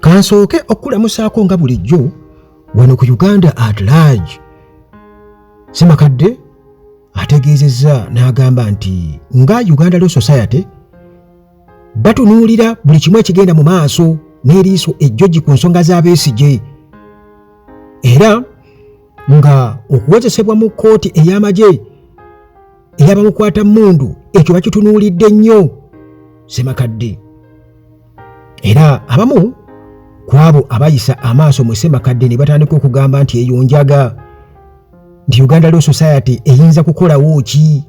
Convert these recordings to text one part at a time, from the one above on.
kansooke okulamusaako nga bulijjo wano ku Uganda at large. Ssemakadde ategeezezza n'agamba nti nga Uganda Law Society batunuulira buli kimu ekigenda mu maaso n'eriiso ejjogi ku nsonga z'abeesigye, era nga okuwozesebwa mu kkooti ey'amagye ey'abamukwata mmundu ekyo bakitunuulidde nnyo Ssemakadde. Era abamu ku abo abayisa amaaso mu Ssemakadde ne batandika okugamba nti eyo njaga, nti Uganda Law Society eyinza kukolawo ki?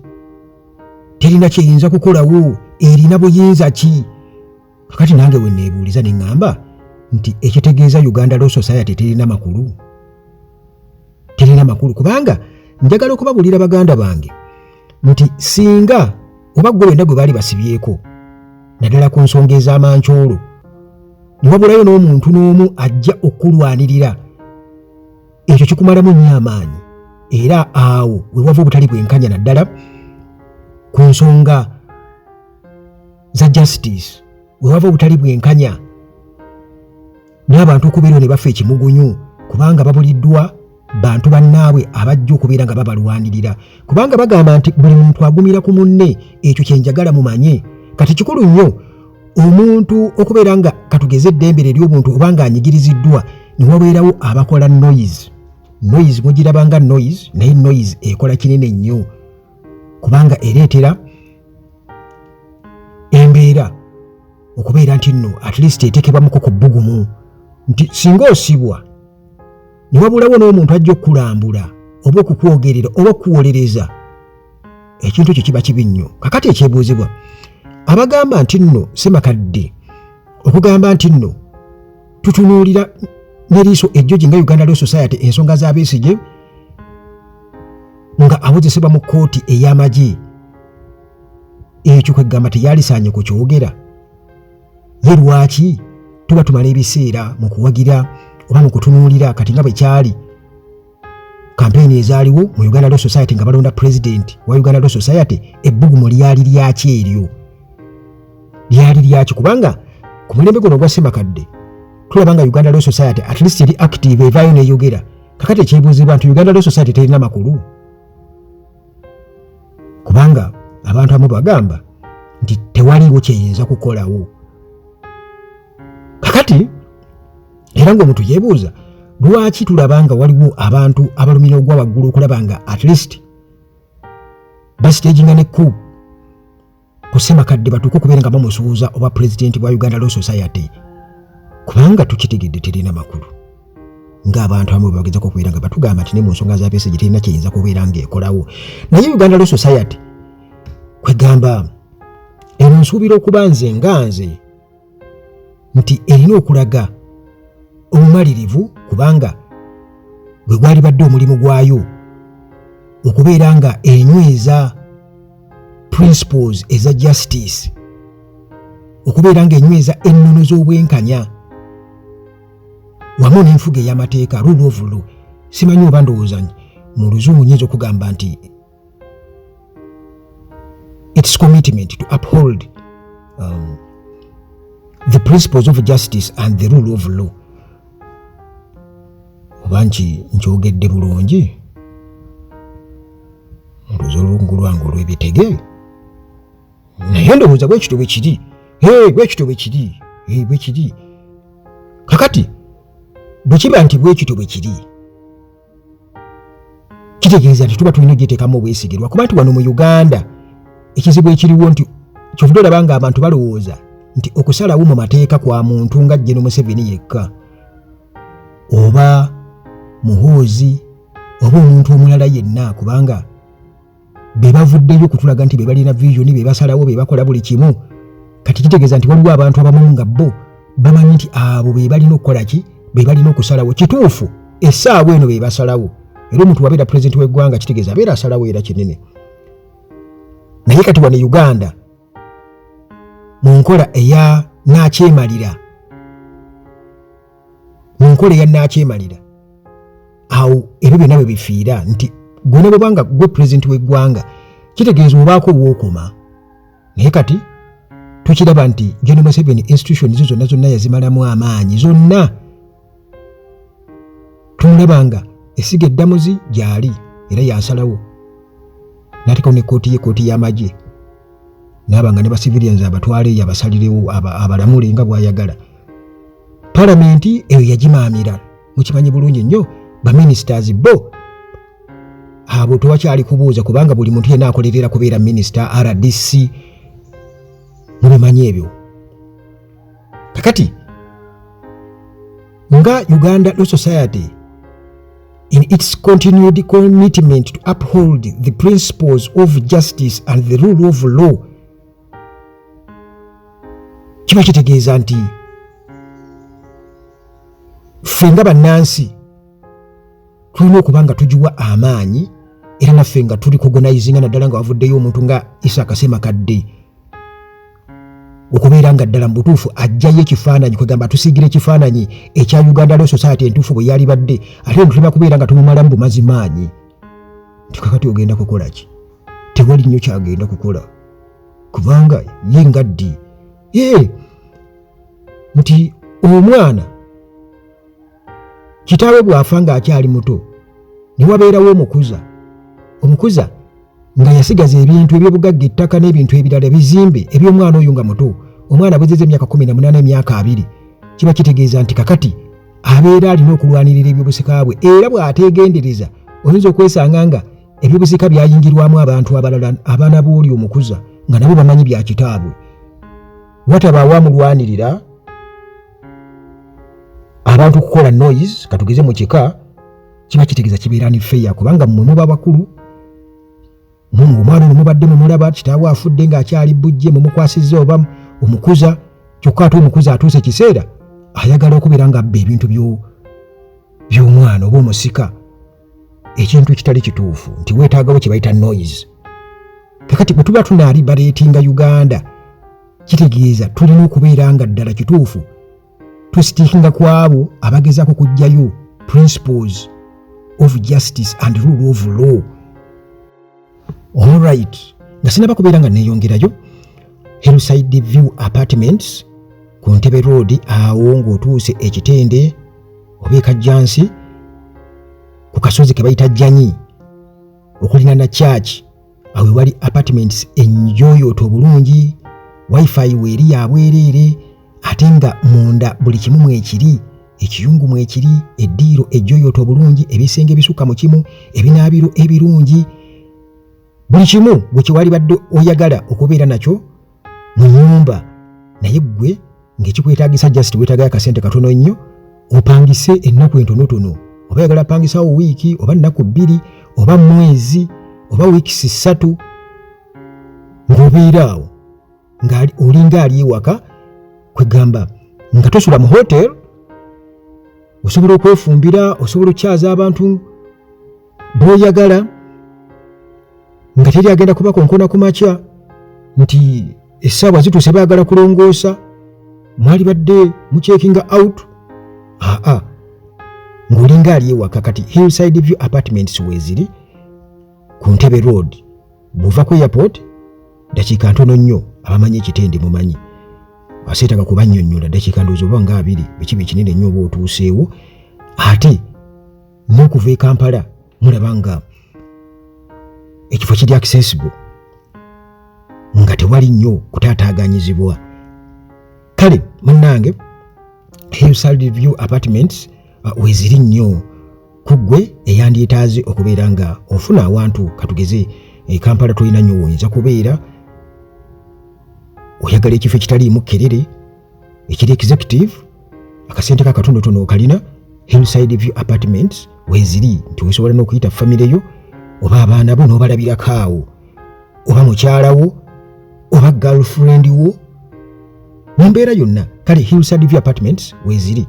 Terina kyeyinza kukolawo, erina buyinza ki? Kakati nange we neebuuliza ne ŋŋamba nti ekitegeeza Uganda Law Society terina makulu. Terina makulu kubanga njagala okubabuulira baganda bange nti singa oba gwe wenda gwe baali basibyeko naddala ku nsonga ez'amancoolo ne wabulayo n'omuntu n'omu ajja okulwanirira, ekyo kikumalamu nnyo amaanyi, era awo we wava obutali bwenkanya naddala ku nsonga za justice, we wava obutali bwenkanya n'abantu okubeera ne bafa ekimugunyu kubanga babuliddwa bantu bannaabwe abajja okubeera nga babalwanirira, kubanga bagamba nti buli muntu agumira ku munne. Ekyo kyenjagala mumanye. Kati kikulu nnyo omuntu okubeera nga katugeze eddembe ery'obuntu oba nga anyigiriziddwa ne wabeerawo abakola noise mugirabanga noise, naye noise ekola kinene nnyo kubanga ereetera embeera okubeera nti nno at least eteekebwamuko ku bbugumu nti singa osibwa ne wabulawo n'omuntu ajja okukulambula oba okukwogerera oba okuwolereza, ekintu ekyo kiba kibi nnyo. Kakati ekyebuuzibwa abagamba nti nno Ssemakadde okugamba nti nno tutunuulira n'eriiso ejjogi nga Uganda Law Society ensonga z'abeesigye nga awozesebwa mu kkooti ey'amagye, ekyo kwegamba teyalisaanye ku kyogera. Ye lwaki tuba tumala ebiseera mu kuwagira oba mu kutunuulira kati nga bwe kyali kampeyini ezaaliwo mu Uganda Law Society nga balonda president wa Uganda Law Society, ebbugumu lyali lyaki eryo? Lyali lyaki? Kubanga ku mulembe guno gwa Ssemakadde tulaba nga Uganda Law Society at least eri active, evaayo n'eyogera. Kakati ekyebuuzibwa nti Uganda Law Society terina makulu, kubanga abantu abamu bagamba nti tewaliwo kyeyinza kukolawo. Kakati era ng'omuntu yeebuuza lwaki tulaba nga waliwo abantu abalumira ogwa waggulu okulaba nga at least basiteginga nekku ku Ssemakadde batuuke okubeera nga bamusuuza oba pulezidenti bwa Uganda Law Society, kubanga tukitegedde terina makulu. Ng'abantu abamu bagezako okubeera nga batugamba nti ne mu nsonga z'abeesigye terina kyeyinza kubeera ng'ekolawo, naye Uganda Law Society kwegamba eno nsuubira okuba nze nti erina okulaga obumalirivu, kubanga bwe gwali badde omulimu gwayo okubeera nga enyweza principles eza justice, okubeera nga enyweza ennono z'obwenkanya wamu n'enfuga ey'amateeka, rule of law. Simanyi oba ndowooza mu Luzungu nyinza okugamba nti its commitment to uphold the principles of justice and the rule of law. Oba nkyogedde bulungi? Ndowooza olulungu lwange olw'ebitege, naye ndowooza bwekityo bwe kiri. Bwekityo bwe kiri. Kakati bwe kiba nti bwekityo bwe kiri, kitegeeza nti tuba tulina ogyeteekamu obwesigirwa, kuba nti wano mu Uganda ekizibu ekiriwo nti kyovudde olaba nga abantu balowooza nti okusalawo mu mateeka kwa muntu nga Gen. Museveni yekka oba Muhoozi oba omuntu omulala yenna, kubanga be bavuddeyo kutulaga nti be balina vision, be basalawo, be bakola buli kimu. Kati kitegeeza nti waliwo abantu abamu nga bo bamanyi nti abo be balina okukola ki, be balina okusalawo. Kituufu essaawa eno be basalawo, era omuntu wabeera pulezidenti w'eggwanga kitegeeza abeera asalawo era kinene. Naye kati wano Uganda mu nkola eya nakyemalira, awo ebyo byonna bwe bifiira nti gwe ne bwebanga gwe pulezidenti w'eggwanga kitegeeza obaako bw'okoma. Naye kati tukiraba nti John Museveni institutions zonna yazimalamu amaanyi zonna. Tumulabanga esiga eddamuzi gyali era yasalawo n'ateekawo ne kooti y'amagye n'abanga ne basivilians abatwale yabasalirewo abalamule nga bw'ayagala. Palamenti eyo yagimaamira mukimanyi bulungi nnyo baministers bo abo tewakyali kubuuza kubanga buli muntu yenna akolerera kubeera minisita RDC mubimanyi ebyo. Kakati nga Uganda Law Society in its continued commitment to uphold the principles of justice and the rule of law, kiba kitegeeza nti ffe nga bannansi tulina okuba nga tugiwa amaanyi era naffe nga tuli cognizinga naddala nga wavuddeyo omuntu nga Isaac Ssemakadde okubeera nga ddala mu butuufu ajjayo ekifaananyi kwegamba tusiigira ekifaananyi ekya Uganda Law Society entuufu bwe yali badde ate ntulina kubeera nga tumumalamu bumazi maanyi nti kakati ogenda kukola ki? Tewali nnyo kyagenda kukola kubanga ye ngaddi nti omwana kitaawe bw'afa ng'akyali muto ne wabeerawo omukuza nga yasigaza ebintu eby'obugagga ettaka n'ebintu ebirala bizimbe eby'omwana oyo nga muto. Omwana bwezeze emyaka 18 emyaka 2 kiba kitegeeza nti kakati abeera alina okulwanirira ebyobusika bwe era bw'ateegendereza oyinza okwesanga nga ebyobusika byayingirwamu abantu abalala abaana b'oli omukuza nga nabo bamanyi bya kitaabwe watabaawo amulwanirira abantu kukola noise katugeze mu kika kiba kitegeeza kibeera ni feya kubanga mmwe muba bakulu mungu omwana ono mubadde mumulaba kitaawe afudde ng'akyali bujje mumukwasizza oba omukuza kyokka ate omukuza atuuse kiseera ayagala okubeera nga abba ebintu by'omwana oba omusika ekintu kitali kituufu nti weetaagawo kye bayita noise. Kakati bwe tuba tunaalibareetinga Uganda kitegeeza tulina okubeera nga ddala kituufu tusitiikinga ku abo abagezaako kuggyayo principles of justice and rule of law. Alright, nga sinaba kubeera nga neeyongerayo Hillside View Apartments ku Ntebe Road awo ng'otuuse ekitende oba ekajjansi ku kasozi ke bayita Jjanyi okulina na church awo wali apartments enjoyooto obulungi wifi weeri ya bwereere ate nga munda buli kimu mwekiri ekiyungu mwekiri eddiiro ejjoyooto obulungi ebisenge ebisukka mu kimu ebinaabiro ebirungi buli kimu gwe kiwali badde oyagala okubeera nakyo mu nnyumba naye ggwe ng'ekikwetaagisa just weetaagayo akasente katono nnyo opangise ennaku entonotono oba yagala pangisawo wiiki oba nnaku 2 oba mwezi oba wiikisi 3 ng'obeeraawo olinga ali ewaka kwegamba nga tosula mu hotel osobola okwefumbira osobola okukyaza abantu b'oyagala nga teri agenda kuba konkona ku makya nti essaawa zituuse baagala kulongoosa mwali badde mucheckinga out ng'olinga ali ewaka. Kati Hillside View Apartments weeziri ku Ntebe Road buva ku airport dakiika ntono nnyo abamanyi ekitende mumanyi aseetaka kubannyonnyola dakiika ndowooza oba nga 2 ekiba ekinene nnyo oba otuuseewo ate n'okuva e Kampala mulaba nga ekifo kiri accessible nga tewali nnyo kutaataaganyizibwa. Kale munnange Hillside View Apartments weeziri nnyo ku ggwe eyandyetaaze okubeera nga ofuna awantu katugeze Kampala tolina nnyo woyinza kubeera oyagala ekifo ekitaliimu kkerere ekiri executive akasente kakatonotono okalina Hillside View Apartments weeziri nti weesobola n'okuyita famire yo oba abaana bo n'obalabirako awo oba mukyalawo oba girlfriend wo mu mbeera yonna. Kale Hillside View Apartments weeziri.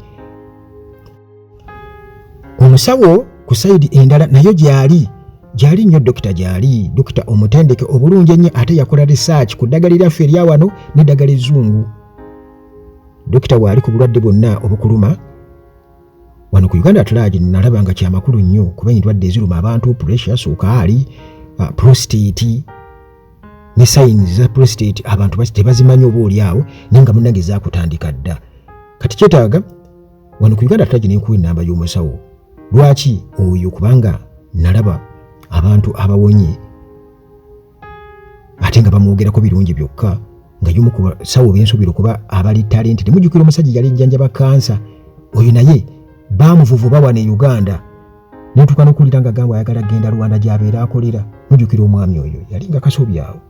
Omusawo ku sayidi endala nayo gyali nnyo dokita omutendeke obulungi ennyo ate yakola research ku ddagala lyaffe erya wano n'eddagala ezzungu. Dokita bw'ali ku bulwadde bwonna obukuluma wano ku Uganda Atlage nalaba nga kyamakulu nnyo kuba endwadde eziruma abantu pressure, sukaali, prostate ne signs za prostate abantu tebazimanyi oba oli awo naye nga munnange zaakutandika dda. Kati kyetaaga wano ku Uganda Tragedy n'enkuwa ennamba y'omusawo. Lwaki oyo? Kubanga nalaba abantu abawonye ate nga bamwogerako birungi byokka, nga y'omu ku basawo b'ensuubira okuba abali talenti. Temujjukira omusajja yali jjanjaba kansa, oyo naye baamuvuvuba wano e Uganda n'etuuka n'okuwulira nga gamba ayagala genda Rwanda gy'abeera akolera. Mujjukira omwami oyo yali nga kasobi awo.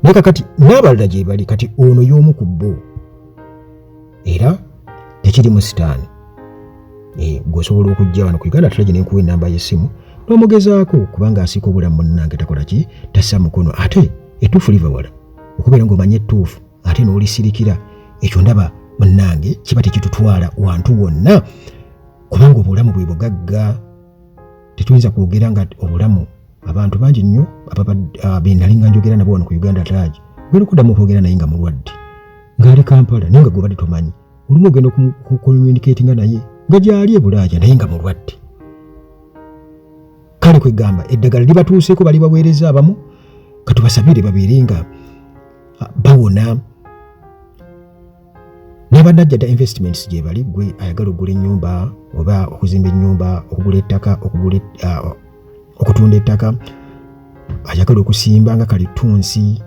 Naye kakati n'abalala gye bali kati ono y'omu ku bo era tekiri mu sitaani. Gw'osobola okujja wano ku Uganda Tragedy n'enkuwa ennamba y'essimu n'omugezaako, kubanga asiika obulamu munnange takola ki, tassa mukono. Ate ettuufu liva wala, okubeera ng'omanye ettuufu ate n'olisirikira, ekyo ndaba munnange kiba tekitutwala wantu wonna, kubanga obulamu bwe bugagga. Tetuyinza kwogera nga obulamu, abantu bangi nnyo be nali nga njogera nabo wano ku Uganda Tragedy ogenda okuddamu okwogera naye nga mulwadde, ng'ali Kampala naye nga gwe badde tomanyi. Olumu ogenda okucommunicatinga naye nga gy'ali e Bulaaya naye nga mulwadde. Kale kwegamba eddagala libatuuseeko bali baweereza abamu, katubasabire babeere nga bawona. N'abannajjada investments gye bali, gwe ayagala okugula ennyumba oba okuzimba ennyumba, okugula ettaka, okutunda ettaka, ayagala okusimba nga kalitunsi,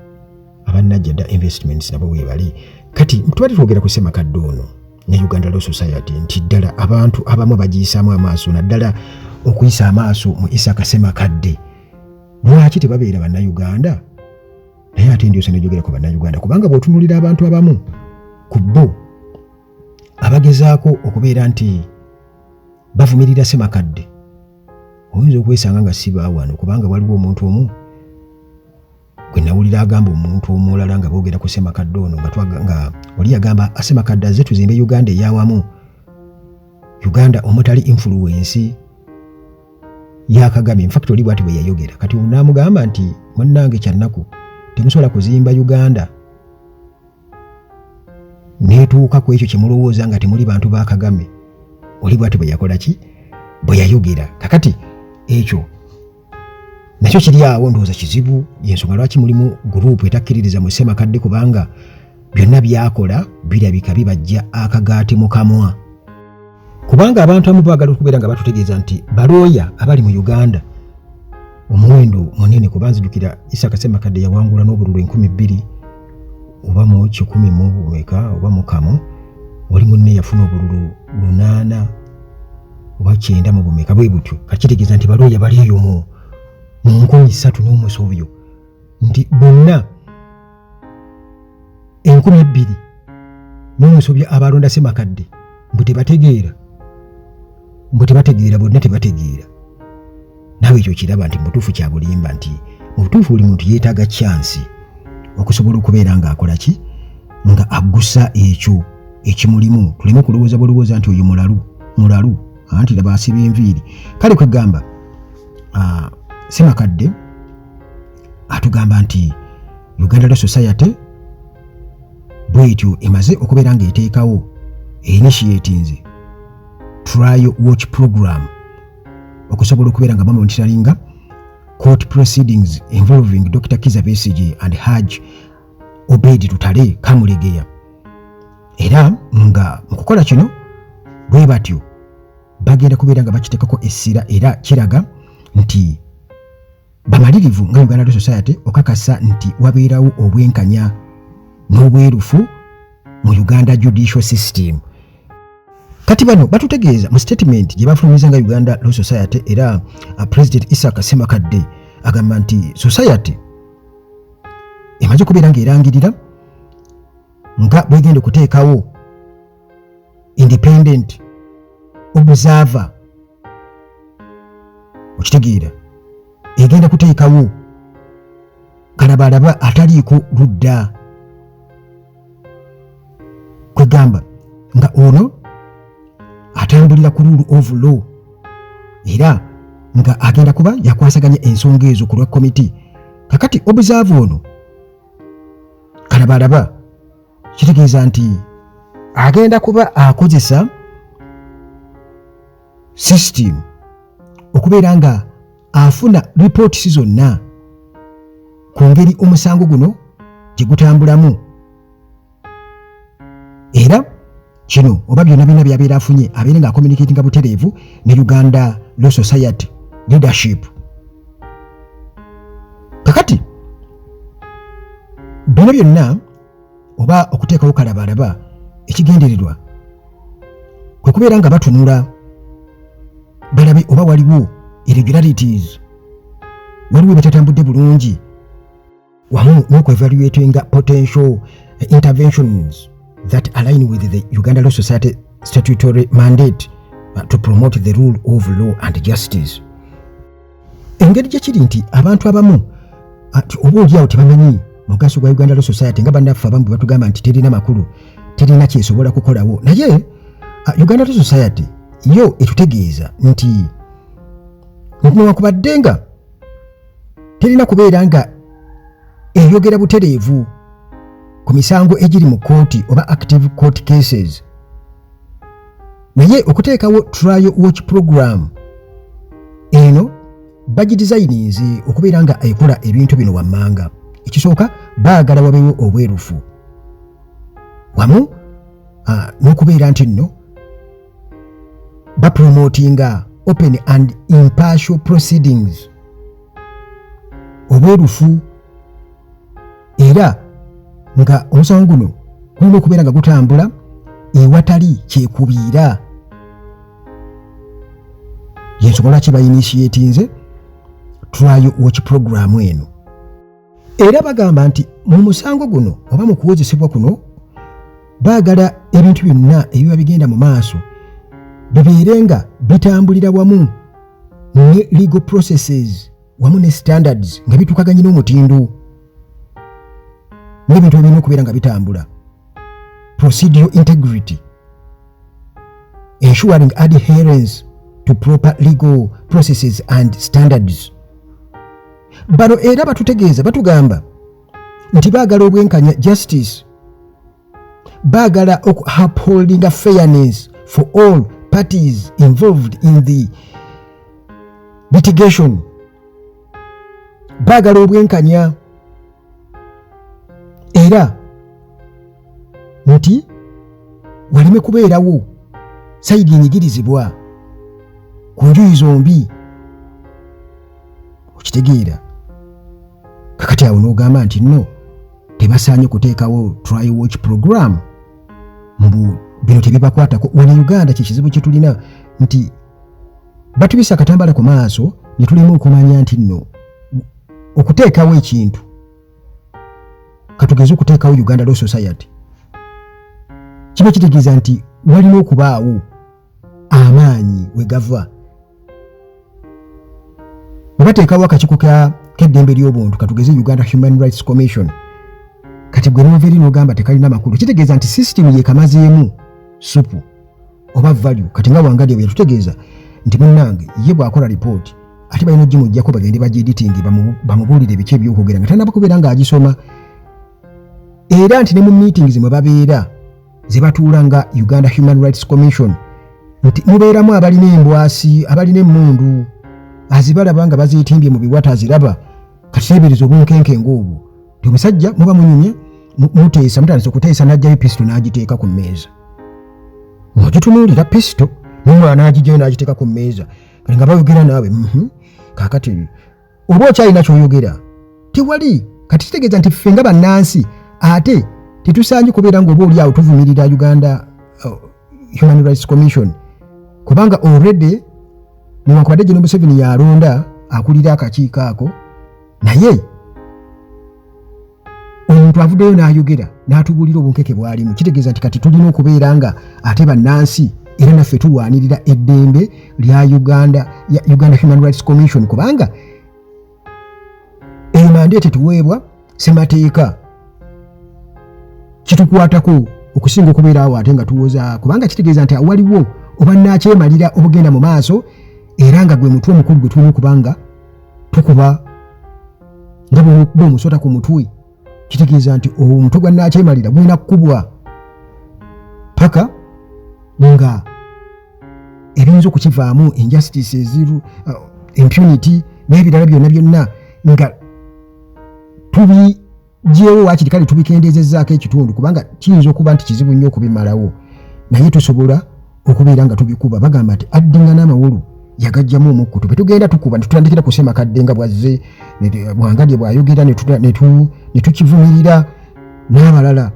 abannajjada investments nabo we bali. Kati tubadde twogera ku Ssemakadde ono ne Uganda Law Society nti ddala abantu abamu bagiyisaamu amaaso, naddala okuyisa amaaso mu Isaac Ssemakadde. Lwaki tebabeera bannayuganda? Naye ate ndyose nejogera ku bannayuganda, kubanga bw'otunuulira abantu abamu ku bo abagezaako okubeera nti bavumirira Ssemakadde, oyinza okwesanga nga si baawano, kubanga waliwo omuntu omu gwe nawulira agamba omuntu omulala nga boogera ku Ssemakadde ono nga oli yagamba Ssemakadde azze tuzimbe Uganda ey'awamu, Uganda omutali influence ya Kagame. In fact oli bw'ati bwe yayogera. Kati naamugamba nti munnange kyannaku temusobola kuzimba Uganda neetuuka ku ekyo kye mulowooza nga temuli bantu ba Kagame. Oli bw'ati bwe yakola ki, bwe yayogera. Kakati ekyo nakyo kiri awo, ndowooza kizibu, y'ensonga lwaki mulimu guruupu etakkiririza mu Ssemakadde, kubanga byonna byakola birabika bibajja akagaati mu kamwa. Kubanga abantu abamu baagala okubeera nga batutegeeza nti balooya abali mu Uganda omuwendo munene, kuba nzijukira Isaac Ssemakadde yawangula n'obululu 2,000 oba mu 100 mu bumeka oba mu kamu, oli munne yafuna obululu 8 oba 9 mu bumeka, bwe butyo. Kakitegeeza nti balooya bali eyo mu 3,000 n'omusobyo, nti bonna 2,000 n'omusobyo abalonda Ssemakadde mbu tebategeera, bonna tebategeera. Naawe ekyo kiraba nti mutuufu kya bulimba, nti mu butuufu buli muntu yeetaaga chansi okusobola okubeera ng'akola ki, nga aggusa ekyo ekimulimu. Tuleme kulowooza bulowooza nti oyo mulalu anti laba asiba enviiri. Kale kwegamba Ssemakadde atugamba nti Uganda Law Society bwetyo emaze okubeera ng'eteekawo initiatinze trial watch program okusobola okubeera nga bamonitoringa court proceedings involving Dr. Kizza Besigye and Hajj Obedi Lutale Kamulegeya. Era nga mu kukola kino bwe batyo bagenda kubeera nga bakiteekako essira, era kiraga nti bamalirivu nga Uganda Law Society okakasa nti wabeerawo obwenkanya n'obwerufu mu Uganda judicial system. Kati bano batutegeeza mu statement gye bafulumiza nga Uganda Law Society, era President Isaac Ssemakadde agamba nti society emaze okubeera ng'erangirira nga bwegenda okuteekawo independent observer, okitegeera egenda kuteekawo kalabalaba ataliiko ludda, kwegamba nga ono atambulira ku rule of law, era nga agenda kuba yakwasaganya ensonga ezo ku lwa komiti. Kakati observer ono kalabalaba kitegeeza nti agenda kuba akozesa system okubeera nga afuna reports zonna ku ngeri omusango guno gye gutambulamu. Era kino oba byonna byonna byabeera afunye abeere nga communicatinga butereevu ne Uganda Law Society leadership. Kakati bino byonna oba okuteekawo kalabalaba ekigendererwa kwe kubeera nga batunula balabe oba waliwo irregularities, waliwo ebitatambudde bulungi, wamu n'okwevaluatinga potential interventions that align with the Uganda Law Society statutory mandate to promote the rule of law and justice. Engeri gye kiri nti abantu abamu oba oliawo tebamanyi mugaso gwa Uganda Law Society nga bannaffe abamu batugamba nti terina makulu, terina kyesobola kukolawo. Naye Uganda Law Society yo etutegeeza nti newankubadde nga terina kubeera nga eyogera butereevu ku misango egiri mu kooti oba active court cases, naye okuteekawo trial watch program eno bagidesignze okubeera nga ekola ebintu bino wammanga. Ekisooka baagala wabeewo obwerufu wamu n'okubeera nti nno bapromotinga open and impartial proceedings, obwerufu, era nga omusango guno gulina okubeera nga gutambula ewatali kyekubiira. Yensobola ki bayinitiatinze trial watch program eno. Era bagamba nti mu musango guno oba mu kuwozesebwa kuno baagala ebintu byonna ebiba bigenda mu maaso bibeere nga bitambulira wamu ne legal processes wamu ne standards nga bitukaganye n'omutindo n'ebintu ebirina okubeera nga bitambula. Procedural integrity, ensuring adherence to proper legal processes and standards. Bano era batutegeeza batugamba nti baagala obwenkanya justice, baagala upholding a fairness for all parties involved in the litigation, baagala obwenkanya era nti waleme kubeerawo sayidi enyigirizibwa ku njuyi zombi. Okitegeera kakati awo n'ogamba nti nno tebasaanye kuteekawo trial watch program mbu bino tebibakwatako. Wano Uganda kyekizibu kye tulina nti batubisa akatambala ku maaso ne tulimu okumanya nti nno okuteekawo ekintu katugeze okuteekawo Uganda Law Society kiba kitegeeza nti walina okubaawo amaanyi we gava. Bateekawo akakiiko k'eddembe ly'obuntu katugeze Uganda Human Rights Commission, kati gwe n'oveeri n'ogamba tekalina makulu, kitegeeza nti system yeekamazeemu supu oba value. Kati nga Wangadde bwe yatutegeeza nti munnange ye bw'akola ripooti ate balina ogimuggyako bagende bagieditingi bamubuulire biki ebyokwogera nga tanaba kubeera ng'agisoma, era nti ne mu meetings mwe babeera ze batuula nga Uganda Human Rights Commission nti mubeeramu abalina embwasi, abalina emmundu, azibalaba nga bazitimbye mu biwata aziraba. Kateebereza obunkenke ng'obwo ti omusajja muba munyumye muteesa, mutandise okuteesa n'ajjayo pisito n'agiteeka ku mmeeza, ng'ogitunuulira pisito n'omwana n'agijjayo n'agiteeka ku mmeeza nga bayogera naawe kaakati oba okyalina ky'oyogera tiwali. Kati kitegeeza nti ffe nga bannansi ate tetusaanye kubeera ng'oba oli awo tuvumirira Uganda Human Rights Commission, kubanga already newankubadde General Museveni yalonda akulira akakiiko ako, naye omuntu avuddeyo n'ayogera n'atubuulira obunkeke bwalimu. Kitegeeza nti kati tulina okubeera nga ate bannansi era naffe tulwanirira eddembe lya Uganda Human Rights Commission, kubanga eyo mandeete tuweebwa ssemateeka kitukwatako okusinga okubeera awo ate nga tuwoza, kubanga kitegeeza nti waliwo oba nakyemalira obugenda mu maaso era nga gwe mutwe omukulu gwe tulina okubanga tukuba nga bw'okuba omusota ku mutwe. Kitegeeza nti omutwe gwa nakyemalira gulina kukubwa paka nga ebiyinza okukivaamu injustice eziru, impunity n'ebirala byonna byonna nga jewo wakiri kale tubikendezezzaako ekitundu kubanga kiyinza okuba nti kizibu nnyo okubimalawo naye tusobola okubeera nga tubikuba bagamba nti addinga n'amawulu yagajjamu omukkutu bwe tugenda tukuba netutandikira kusema kaddenga bwazze Mwangadye bw'ayogera ne tukivumirira n'abalala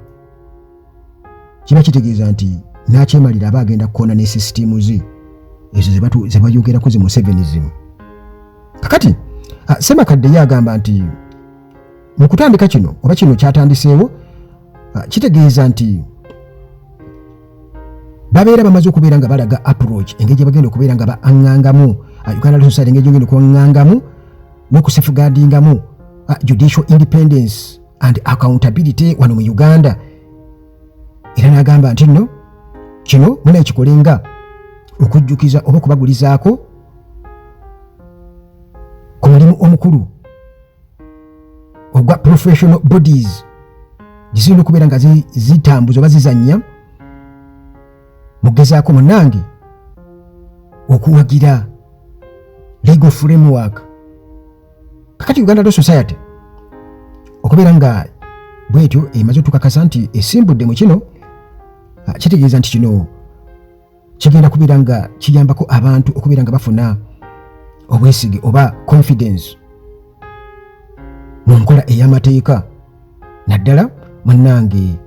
kiba kitegeeza nti nakyemalira aba agenda kukoona ne sisitimu ze ezo ze bayogerako zi Musevenism. Kakati Ssemakadde ye agamba nti mu kutandika kino oba kino kyatandiseewo kitegeeza nti babeera bamaze okubeera nga balaga approach engeri gye bagenda okubeera nga baŋŋangamu Uganda Law Society engeri gyogenda okuŋŋangamu n'okusafeguardingamu judicial independence and accountability wano mu Uganda. Era n'agamba nti nno kino munaekikolenga okujjukiza oba okubagulizaako ku mulimu omukulu ogwa professional bodies gizirina okubeera nga zitambuza oba zizannya mugezaako munnange okuwagira legal framework. Kakati Uganda Law Society okubeera nga bwetyo emaze otukakasa nti esimbudde mu kino kitegeeza nti kino kigenda kubeera nga kiyambako abantu okubeera nga bafuna obwesige oba confidence mu nkola ey'amateeka naddala munnange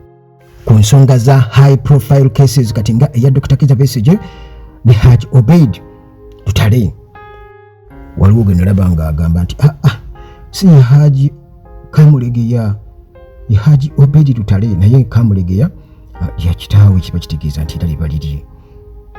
ku nsonga za high profile cases kati nga eya Dr. Kizza Besigye ne Haji Obeid Lutale. Waliwo gwe nalaba nga agamba nti si ye Haji Kamulegeya ye Haji Obeid Lutale naye Kamulegeya ya kitaawe kiba kitegeeza nti era libalirye